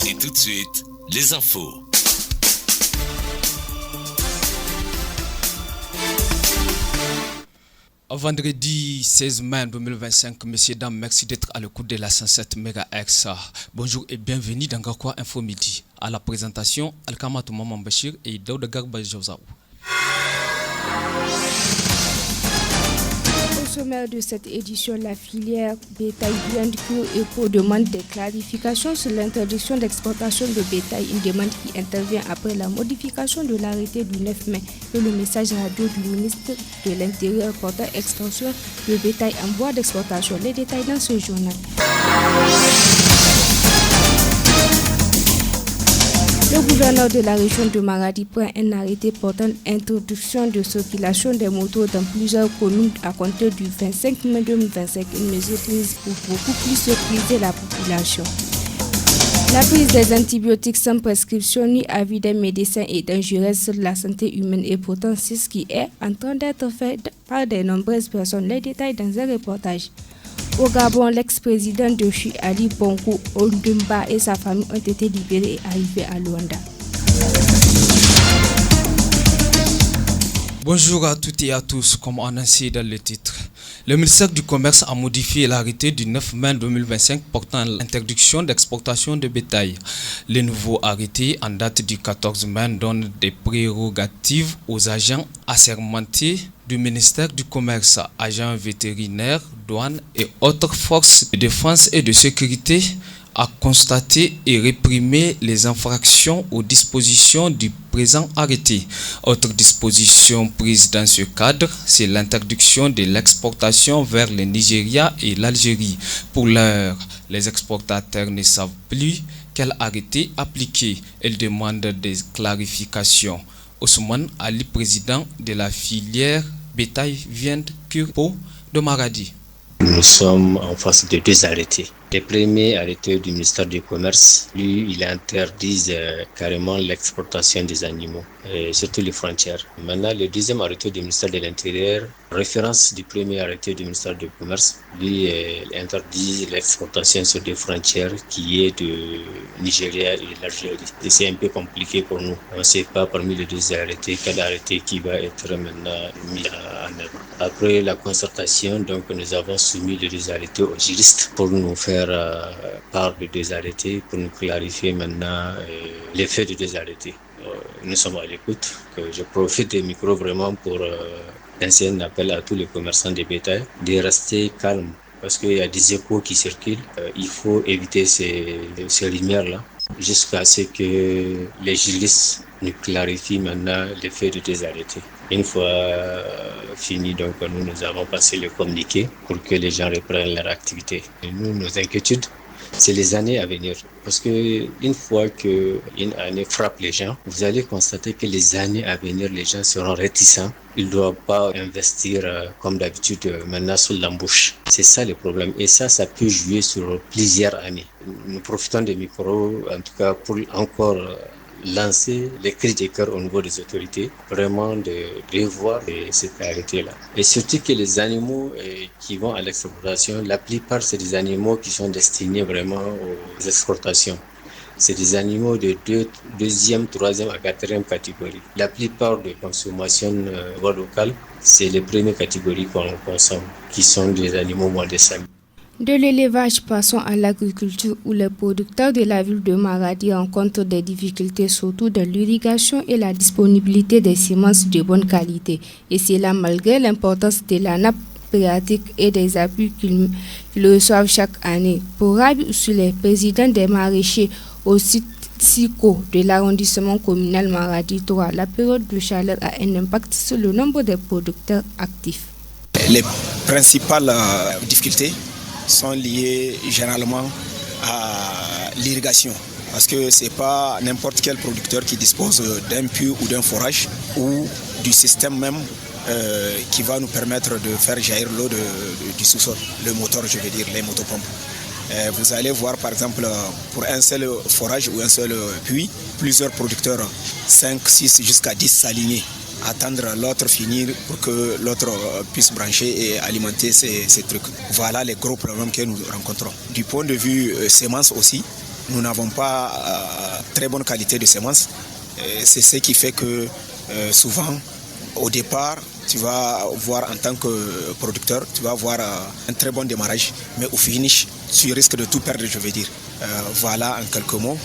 Et tout de suite, les infos. Vendredi 16 mai 2025, messieurs, dames, merci d'être à l'écoute de la 107 MHz. Bonjour et bienvenue dans Gakwa Info Midi. À la présentation, Alkamatou Maman Bachir et Daouda Garba Jozaou. Au sommaire de cette édition, la filière bétail viande crue ECO demande des clarifications sur l'interdiction d'exportation de bétail, une demande qui intervient après la modification de l'arrêté du 9 mai et le message radio du ministre de l'Intérieur portant extension de bétail en voie d'exportation. Les détails dans ce journal. Le gouverneur de la région de Maradi prend un arrêté portant introduction de circulation des motos dans plusieurs communes à compter du 25 mai 2025, une mesure prise pour beaucoup plus sécuriser la population. La prise des antibiotiques sans prescription ni avis d'un médecin est dangereuse sur la santé humaine et pourtant c'est ce qui est en train d'être fait par de nombreuses personnes. Les détails dans un reportage. Au Gabon, l'ex-président de Chi Ali Bongo Ondimba et sa famille ont été libérés et arrivés à Luanda. Bonjour à toutes et à tous, comme annoncé dans le titre. Le ministère du Commerce a modifié l'arrêté du 9 mai 2025 portant l'interdiction d'exportation de bétail. Le nouveau arrêté en date du 14 mai donne des prérogatives aux agents assermentés du ministère du Commerce, agents vétérinaires, douanes et autres forces de défense et de sécurité à constater et réprimer les infractions aux dispositions du présent arrêté. Autre disposition prise dans ce cadre, c'est l'interdiction de l'exportation vers le Nigeria et l'Algérie. Pour l'heure, les exportateurs ne savent plus quel arrêté appliquer. Ils demandent des clarifications. Ousmane Ali, président de la filière bétail viande crue de Maradi. Nous sommes en face de deux arrêtés. Le premier arrêté du ministère du Commerce, lui, il interdit carrément l'exportation des animaux, surtout les frontières. Maintenant, le deuxième arrêté du ministère de l'Intérieur, référence du premier arrêté du ministère du Commerce, lui, il interdit l'exportation sur des frontières qui est de Nigeria et l'Algérie. Et c'est un peu compliqué pour nous. On ne sait pas parmi les deux arrêtés quel arrêté qui va être maintenant mis en œuvre. Après la concertation, donc, nous avons soumis les deux arrêtés aux juristes pour nous faire part des deux arrêtés, pour nous clarifier maintenant l'effet des deux arrêtés. Nous sommes à l'écoute. Je profite des micros vraiment pour lancer un appel à tous les commerçants de bétail de rester calmes parce qu'il y a des échos qui circulent. Il faut éviter ces lumières-là jusqu'à ce que les juristes nous clarifient maintenant l'effet des deux arrêtés. Une fois fini, donc nous avons passé le communiqué pour que les gens reprennent leur activité. Et nous, nos inquiétudes, c'est les années à venir. Parce que une fois qu'une année frappe les gens, vous allez constater que les années à venir, les gens seront réticents. Ils ne doivent pas investir comme d'habitude maintenant sur l'embauche. C'est ça le problème. Et ça peut jouer sur plusieurs années. Nous profitons des micros, en tout cas, pour encore lancer les cris de cœur au niveau des autorités, vraiment de revoir cet arrêté-là. Et surtout que les animaux qui vont à l'exportation, la plupart c'est des animaux qui sont destinés vraiment aux exportations. C'est des animaux de deuxième, troisième à quatrième catégorie. La plupart des consommations locales, c'est les premières catégories qu'on consomme, qui sont des animaux moins de 5. De l'élevage, passons à l'agriculture où les producteurs de la ville de Maradi rencontrent des difficultés surtout dans l'irrigation et la disponibilité des semences de bonne qualité. Et c'est là malgré l'importance de la nappe phréatique et des appuis qu'ils reçoivent chaque année. Pour Rabi Oussoulé, président des maraîchers au site SICO de l'arrondissement communal Maradi 3, la période de chaleur a un impact sur le nombre de producteurs actifs. Les principales difficultés sont liées généralement à l'irrigation. Parce que ce n'est pas n'importe quel producteur qui dispose d'un puits ou d'un forage ou du système même qui va nous permettre de faire jaillir l'eau du sous-sol, le moteur, je veux dire, les motopompes. Vous allez voir par exemple pour un seul forage ou un seul puits, plusieurs producteurs, 5, 6 jusqu'à 10 s'aligner, attendre l'autre finir pour que l'autre puisse brancher et alimenter ces trucs. Voilà les gros problèmes que nous rencontrons. Du point de vue semences aussi, nous n'avons pas très bonne qualité de semences. C'est ce qui fait que souvent, au départ, tu vas voir en tant que producteur, tu vas avoir un très bon démarrage, mais au finish, tu risques de tout perdre, je veux dire. Voilà en quelques mots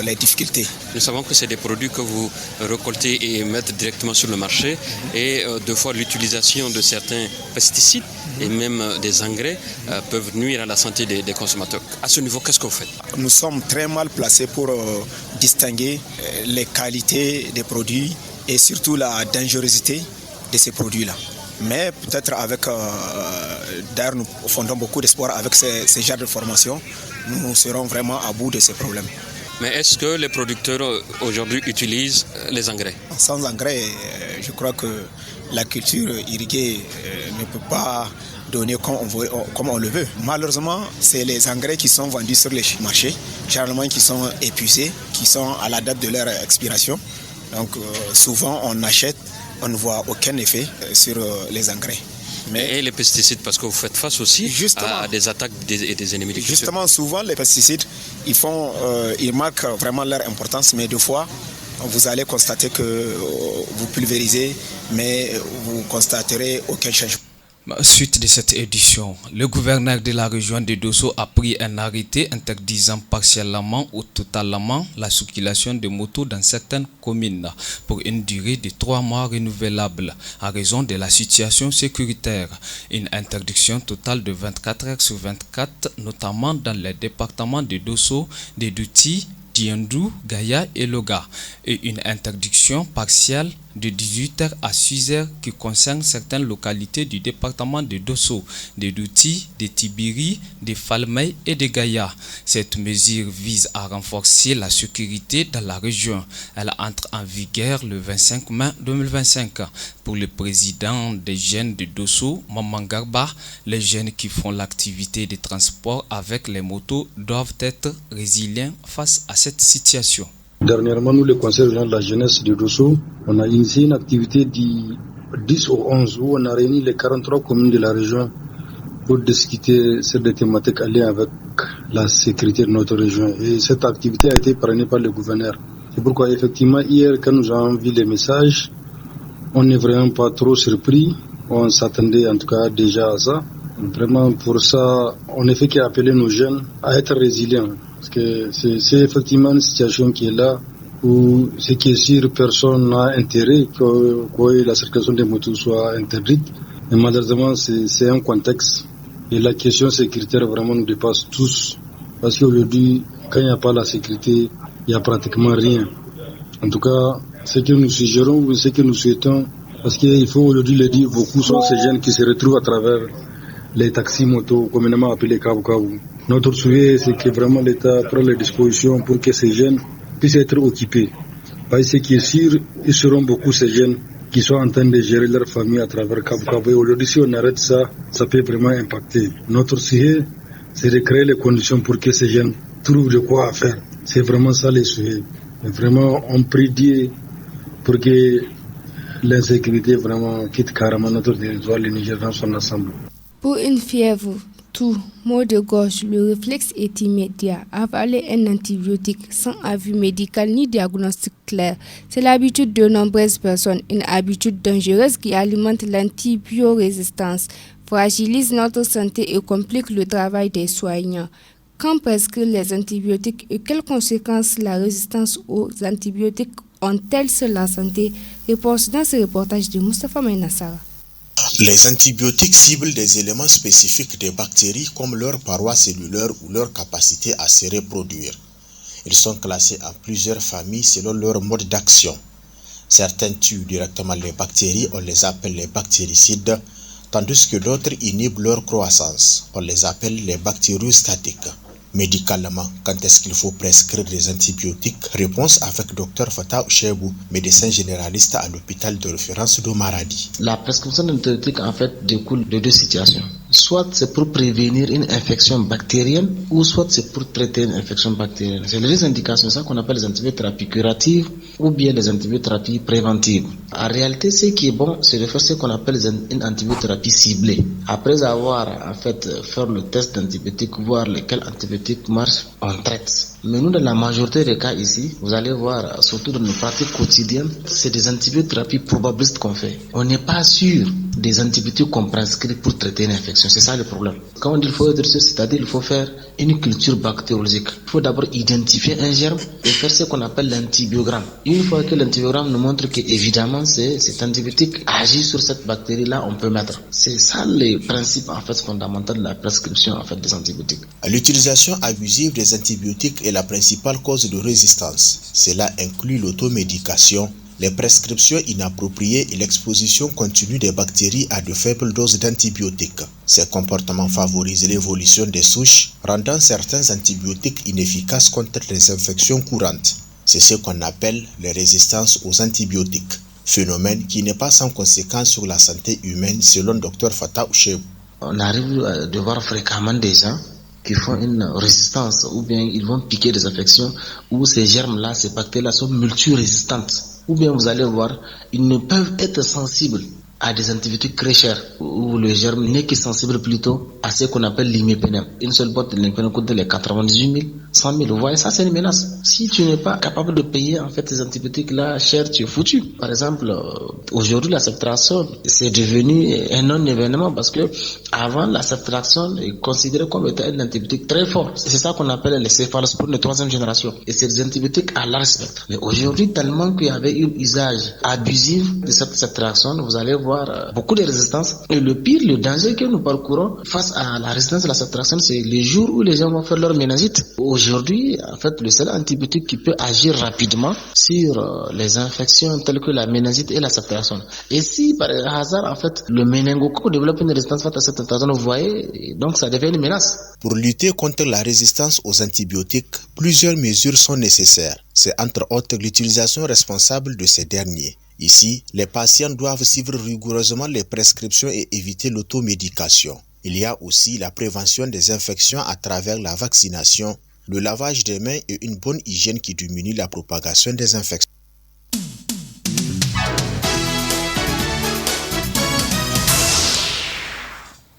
les difficultés. Nous savons que c'est des produits que vous récoltez et mettez directement sur le marché et deux fois l'utilisation de certains pesticides et même des engrais peuvent nuire à la santé des consommateurs. À ce niveau, qu'est-ce que vous faites? Nous sommes très mal placés pour distinguer les qualités des produits et surtout la dangerosité de ces produits-là. Mais peut-être avec, d'ailleurs nous fondons beaucoup d'espoir avec ces genres de formation, nous serons vraiment à bout de ces problèmes. Mais est-ce que les producteurs aujourd'hui utilisent les engrais? Sans engrais, je crois que la culture irriguée ne peut pas donner comme on le veut. Malheureusement, c'est les engrais qui sont vendus sur les marchés, généralement qui sont épuisés, qui sont à la date de leur expiration. Donc souvent on achète, on ne voit aucun effet sur les engrais. Et les pesticides, parce que vous faites face aussi à des attaques et des ennemis de culture. Justement, souvent les pesticides, ils marquent vraiment leur importance, mais des fois, vous allez constater que vous pulvérisez, mais vous constaterez aucun changement. Suite de cette édition, le gouverneur de la région de Dosso a pris un arrêté interdisant partiellement ou totalement la circulation de motos dans certaines communes pour une durée de 3 mois renouvelable à raison de la situation sécuritaire. Une interdiction totale de 24 heures sur 24, notamment dans les départements de Dosso, de Douti, Diendou, Gaïa et Loga, et une interdiction partielle de 18h à 6h qui concerne certaines localités du département de Dosso, de Douti, de Tibiri, de Falmey et de Gaïa. Cette mesure vise à renforcer la sécurité dans la région. Elle entre en vigueur le 25 mai 2025. Pour le président des jeunes de Dosso, Maman Garba, les jeunes qui font l'activité de transport avec les motos doivent être résilients face à cette situation. Dernièrement, nous, le Conseil régional de la jeunesse de Dosso, on a initié une activité du 10 au 11 où on a réuni les 43 communes de la région pour discuter sur des thématiques alliées avec la sécurité de notre région. Et cette activité a été parrainée par le gouverneur. C'est pourquoi, effectivement, hier, quand nous avons vu les messages, on n'est vraiment pas trop surpris. On s'attendait en tout cas déjà à ça. Vraiment, pour ça, on a fait qu'appeler nos jeunes à être résilients. Parce que c'est effectivement une situation qui est là où ce qui est sûr, personne n'a intérêt que la circulation des motos soit interdite. Mais malheureusement, c'est un contexte. Et la question sécuritaire vraiment nous dépasse tous. Parce qu'aujourd'hui, quand il n'y a pas la sécurité, il n'y a pratiquement rien. En tout cas, ce que nous suggérons ou ce que nous souhaitons, parce qu'il faut aujourd'hui le dire, beaucoup sont ces jeunes qui se retrouvent à travers les taxis motos, communément appelés Kabu. Notre souhait, c'est que vraiment l'État prenne les dispositions pour que ces jeunes puissent être occupés. Parce que ce qui est sûr, ils seront beaucoup ces jeunes qui sont en train de gérer leur famille à travers Kabu. Et aujourd'hui, si on arrête ça, ça peut vraiment impacter. Notre souhait, c'est de créer les conditions pour que ces jeunes trouvent de quoi faire. C'est vraiment ça les souhaits. Et vraiment, on prie Dieu pour que l'insécurité vraiment quitte carrément notre territoire, le Niger dans son ensemble. Pour une fièvre, toux, maux de gorge, le réflexe est immédiat. Avaler un antibiotique sans avis médical ni diagnostic clair, c'est l'habitude de nombreuses personnes, une habitude dangereuse qui alimente l'antibiorésistance, fragilise notre santé et complique le travail des soignants. Quand prescrire les antibiotiques et quelles conséquences la résistance aux antibiotiques ont-elles sur la santé? Réponse dans ce reportage de Moustapha Maïnassara. Les antibiotiques ciblent des éléments spécifiques des bactéries comme leur paroi cellulaire ou leur capacité à se reproduire. Ils sont classés en plusieurs familles selon leur mode d'action. Certains tuent directement les bactéries, on les appelle les bactéricides, tandis que d'autres inhibent leur croissance, on les appelle les bactériostatiques. Médicalement, quand est-ce qu'il faut prescrire des antibiotiques? Réponse avec Dr Fatah Chebou, médecin généraliste à l'hôpital de référence de Maradi. La prescription d'antibiotiques en fait découle de deux situations. Soit c'est pour prévenir une infection bactérienne, ou soit c'est pour traiter une infection bactérienne. C'est les deux indications, ça qu'on appelle les antibiothérapies curatives ou bien les antibiothérapies préventives. En réalité, ce qui est bon, c'est de faire ce qu'on appelle une antibiothérapie ciblée. Après avoir en fait faire le test d'antibiotiques, voir lesquels antibiotiques marchent on traite. Mais nous, dans la majorité des cas ici, vous allez voir, surtout dans nos pratiques quotidiennes, c'est des antibiothérapies probabilistes qu'on fait. On n'est pas sûr des antibiotiques qu'on prescrit pour traiter une infection. C'est ça le problème. Quand on dit qu'il faut être sûr, c'est-à-dire qu'il faut faire une culture bactériologique. Il faut d'abord identifier un germe et faire ce qu'on appelle l'antibiogramme. Une fois que l'antibiogramme nous montre que, évidemment, cet antibiotique agit sur cette bactérie-là, on peut mettre. C'est ça le principe, en fait, fondamental de la prescription, en fait, des antibiotiques. L'utilisation abusive des antibiotiques est la principale cause de résistance. Cela inclut l'automédication, les prescriptions inappropriées et l'exposition continue des bactéries à de faibles doses d'antibiotiques. Ces comportements favorisent l'évolution des souches, rendant certains antibiotiques inefficaces contre les infections courantes. C'est ce qu'on appelle les résistances aux antibiotiques, phénomène qui n'est pas sans conséquences sur la santé humaine selon Dr Fattah Ouchebou. On arrive à voir fréquemment des gens qui font une résistance ou bien ils vont piquer des infections où ces germes-là, ces bactéries-là sont multirésistantes. Ou bien vous allez voir, ils ne peuvent être sensibles à des antibiotiques très chers où le germe n'est que sensible plutôt à ce qu'on appelle l'imipenem. Une seule boîte de l'imipenem coûte les 98 000, 100 000. Vous voyez, ça c'est une menace. Si tu n'es pas capable de payer en fait ces antibiotiques-là chers, tu es foutu. Par exemple, aujourd'hui la ceftriaxone, c'est devenu un non-événement parce que avant la ceftriaxone est considérée comme étant un antibiotique très fort. C'est ça qu'on appelle les céphalosporines de 3e génération. Et c'est des antibiotiques à large spectre. Mais aujourd'hui, tellement qu'il y avait un usage abusif de cette ceftriaxone, vous allez voir beaucoup de résistance. Et le pire, le danger que nous parcourons face à la résistance de la ceftriaxone, c'est les jours où les gens vont faire leur méningite. Aujourd'hui, en fait, le seul antibiotique qui peut agir rapidement sur les infections telles que la méningite et la ceftriaxone. Et si par hasard, en fait, le méningocoque développe une résistance face à cette ceftriaxone, vous voyez, donc ça devient une menace. Pour lutter contre la résistance aux antibiotiques, plusieurs mesures sont nécessaires. C'est entre autres l'utilisation responsable de ces derniers. Ici, les patients doivent suivre rigoureusement les prescriptions et éviter l'automédication. Il y a aussi la prévention des infections à travers la vaccination, le lavage des mains et une bonne hygiène qui diminue la propagation des infections.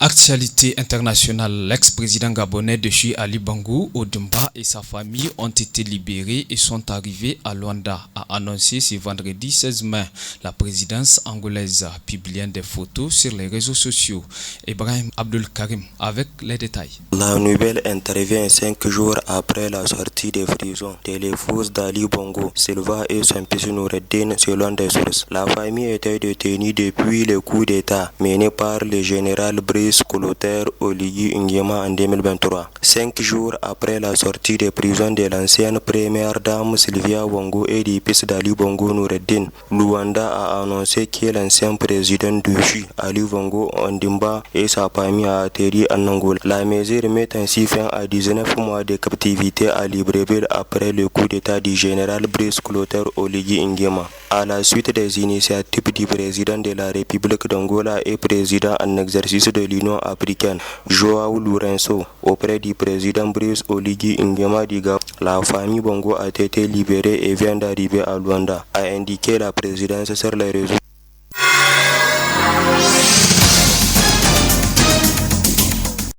Actualité internationale, l'ex-président gabonais de Chi Ali Bangou Odumba et sa famille ont été libérés et sont arrivés à Luanda, a annoncé ce vendredi 16 mai la présidence angolaise, publiant des photos sur les réseaux sociaux. Ibrahim Abdul Karim avec les détails. La nouvelle intervient 5 jours après la sortie des prisons de l'épouse d'Ali Bongo, Silva et son fils Noureddin, selon des sources. La famille était détenue depuis le coup d'État mené par le général Brice Clotaire Oligui Nguema en 2023. 5 jours après la sortie de prison de l'ancienne première dame Sylvia Bongo et du fils d'Ali Bongo Noureddin, Luanda a annoncé que l'ancien président de Chi, Ali Bongo Ondimba et sa famille a atterri en Angola. La mesure met ainsi fin à 19 mois de captivité à Libreville après le coup d'état du général Brice Clotaire Oligui Nguema. À la suite des initiatives du président de la République d'Angola et président en exercice de l'Union africaine, Joao Lourenço, auprès du président Brice Oligui Nguema du Gabon, la famille Bongo a été libérée et vient d'arriver à Luanda, a indiqué la présidence sur les réseaux.